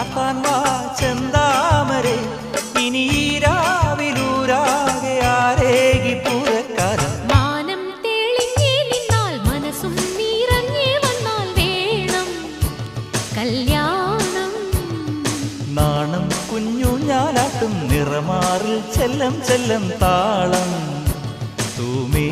കാക്കാൻ വാ ചെന്താമരെ ഇനി രാവിലൂരാകെ ആരേകി പൂരക്കാലം മാനം തെളിഞ്ഞേ നിന്നാൽ മനസ്സും നിറഞ്ഞേ വന്നാൽ വേണം കല്യാണം നാണം കുഞ്ഞു ഞാലാട്ടും നിറമാറിൽ ചെല്ലം ചെല്ലം താളം തൂമേ